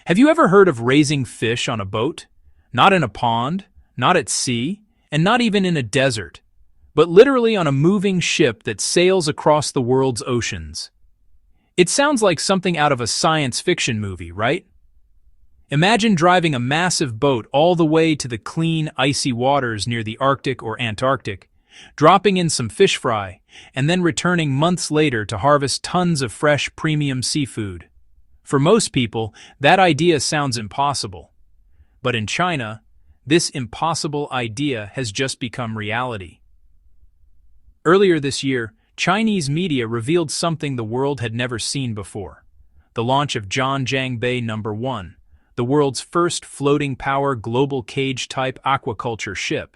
Have you ever heard of raising fish on a boat? Not in a pond, not at sea, and not even in a desert, but literally on a moving ship that sails across the world's oceans. It sounds like something out of a science fiction movie, right? Imagine driving a massive boat all the way to the clean, icy waters near the Arctic or Antarctic, dropping in some fish fry, and then returning months later to harvest tons of fresh premium seafood. For most people, that idea sounds impossible. But in China, this impossible idea has just become reality. Earlier this year, Chinese media revealed something the world had never seen before: the launch of John Jang Bay No.1, the world's first floating-power global cage-type aquaculture ship.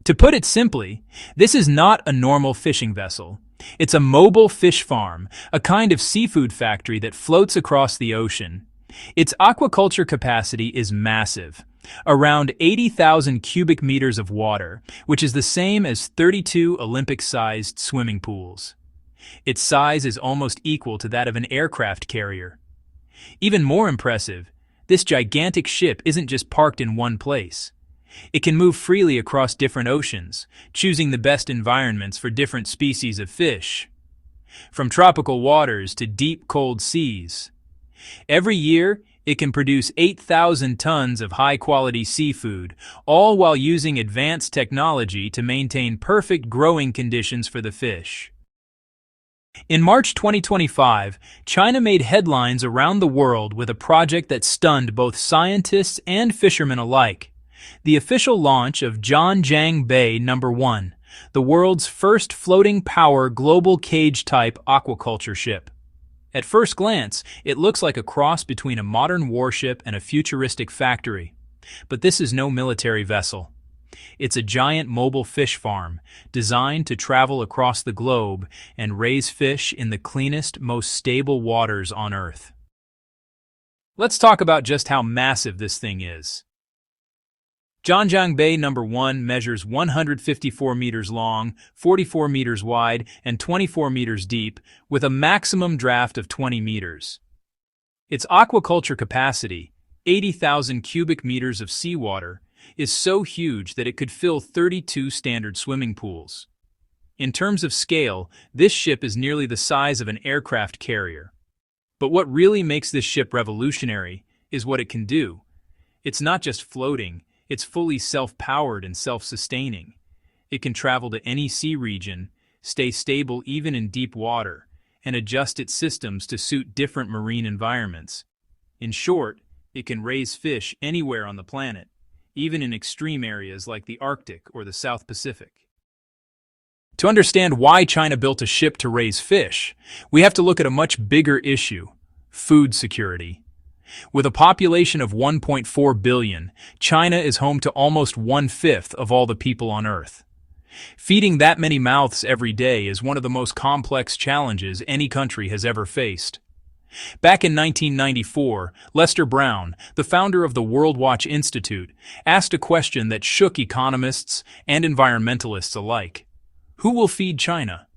To put it simply, this is not a normal fishing vessel. It's a mobile fish farm, a kind of seafood factory that floats across the ocean. Its aquaculture capacity is massive, around 80,000 cubic meters of water, which is the same as 32 Olympic-sized swimming pools. Its size is almost equal to that of an aircraft carrier. Even more impressive, this gigantic ship isn't just parked in one place. It can move freely across different oceans, choosing the best environments for different species of fish, from tropical waters to deep, cold seas. Every year, it can produce 8,000 tons of high-quality seafood, all while using advanced technology to maintain perfect growing conditions for the fish. In March 2025, China made headlines around the world with a project that stunned both scientists and fishermen alike: the official launch of John Jang Bay No.1, the world's first floating-power global cage-type aquaculture ship. At first glance, it looks like a cross between a modern warship and a futuristic factory. But this is no military vessel. It's a giant mobile fish farm, designed to travel across the globe and raise fish in the cleanest, most stable waters on Earth. Let's talk about just how massive this thing is. John Jang Bay No.1 measures 154 meters long, 44 meters wide, and 24 meters deep, with a maximum draft of 20 meters. Its aquaculture capacity, 80,000 cubic meters of seawater, is so huge that it could fill 32 standard swimming pools. In terms of scale, this ship is nearly the size of an aircraft carrier. But what really makes this ship revolutionary is what it can do. It's not just floating. It's fully self-powered and self-sustaining. It can travel to any sea region, stay stable even in deep water, and adjust its systems to suit different marine environments. In short, it can raise fish anywhere on the planet, even in extreme areas like the Arctic or the South Pacific. To understand why China built a ship to raise fish, we have to look at a much bigger issue: food security. With a population of 1.4 billion, China is home to almost 1/5 of all the people on Earth. Feeding that many mouths every day is one of the most complex challenges any country has ever faced. Back in 1994, Lester Brown, the founder of the World Watch Institute, asked a question that shook economists and environmentalists alike: who will feed China?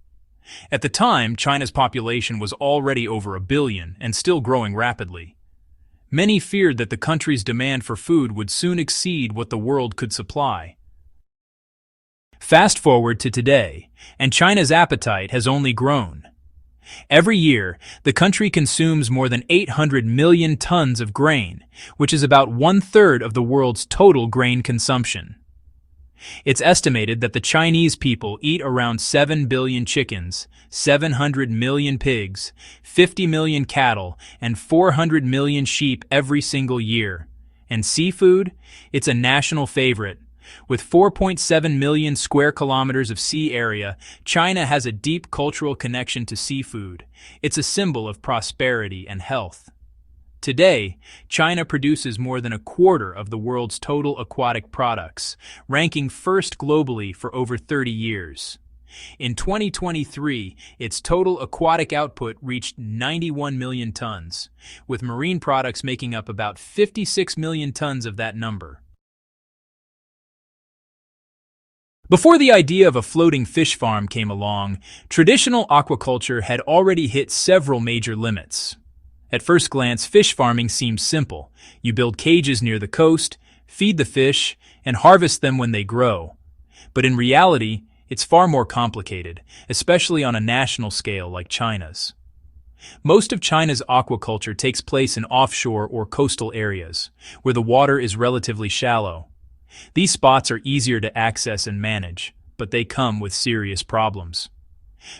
At the time, China's population was already over 1 billion and still growing rapidly. Many feared that the country's demand for food would soon exceed what the world could supply. Fast forward to today, and China's appetite has only grown. Every year, the country consumes more than 800 million tons of grain, which is about 1/3 of the world's total grain consumption. It's estimated that the Chinese people eat around 7 billion chickens, 700 million pigs, 50 million cattle, and 400 million sheep every single year. And seafood? It's a national favorite. With 4.7 million square kilometers of sea area, China has a deep cultural connection to seafood. It's a symbol of prosperity and health. Today, China produces more than 1/4 of the world's total aquatic products, ranking first globally for over 30 years. In 2023, its total aquatic output reached 91 million tons, with marine products making up about 56 million tons of that number. Before the idea of a floating fish farm came along, traditional aquaculture had already hit several major limits. At first glance, fish farming seems simple. You build cages near the coast, feed the fish, and harvest them when they grow. But in reality, it's far more complicated, especially on a national scale like China's. Most of China's aquaculture takes place in offshore or coastal areas, where the water is relatively shallow. These spots are easier to access and manage, but they come with serious problems.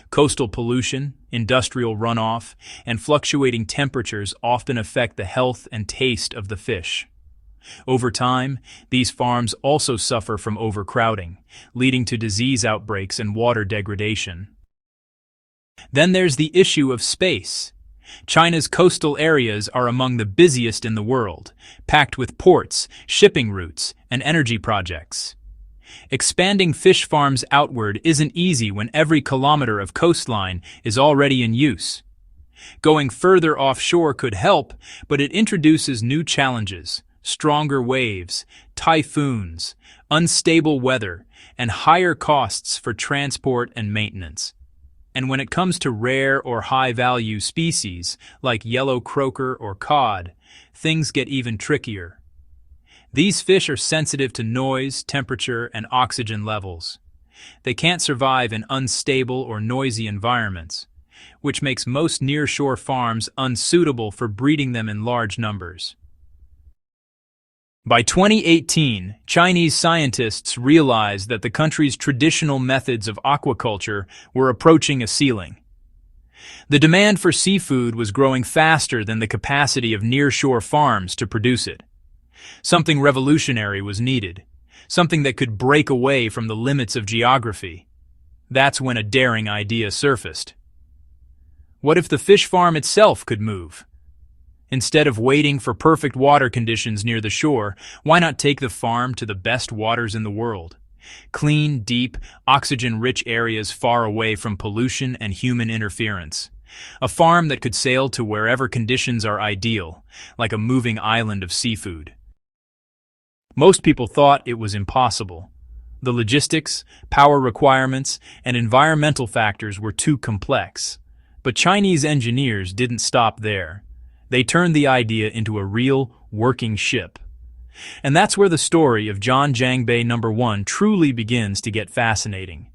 Coastal pollution, industrial runoff, and fluctuating temperatures often affect the health and taste of the fish. Over time, these farms also suffer from overcrowding, leading to disease outbreaks and water degradation. Then there's the issue of space. China's coastal areas are among the busiest in the world, packed with ports, shipping routes, and energy projects. Expanding fish farms outward isn't easy when every kilometer of coastline is already in use. Going further offshore could help, but it introduces new challenges: stronger waves, typhoons, unstable weather, and higher costs for transport and maintenance. And when it comes to rare or high-value species, like yellow croaker or cod, things get even trickier. These fish are sensitive to noise, temperature, and oxygen levels. They can't survive in unstable or noisy environments, which makes most nearshore farms unsuitable for breeding them in large numbers. By 2018, Chinese scientists realized that the country's traditional methods of aquaculture were approaching a ceiling. The demand for seafood was growing faster than the capacity of nearshore farms to produce it. Something revolutionary was needed, something that could break away from the limits of geography. That's when a daring idea surfaced. What if the fish farm itself could move? Instead of waiting for perfect water conditions near the shore, why not take the farm to the best waters in the world? Clean, deep, oxygen-rich areas far away from pollution and human interference. A farm that could sail to wherever conditions are ideal, like a moving island of seafood. Most people thought it was impossible. The logistics, power requirements, and environmental factors were too complex. But Chinese engineers didn't stop there. They turned the idea into a real, working ship. And that's where the story of John Jang Bay No.1 truly begins to get fascinating.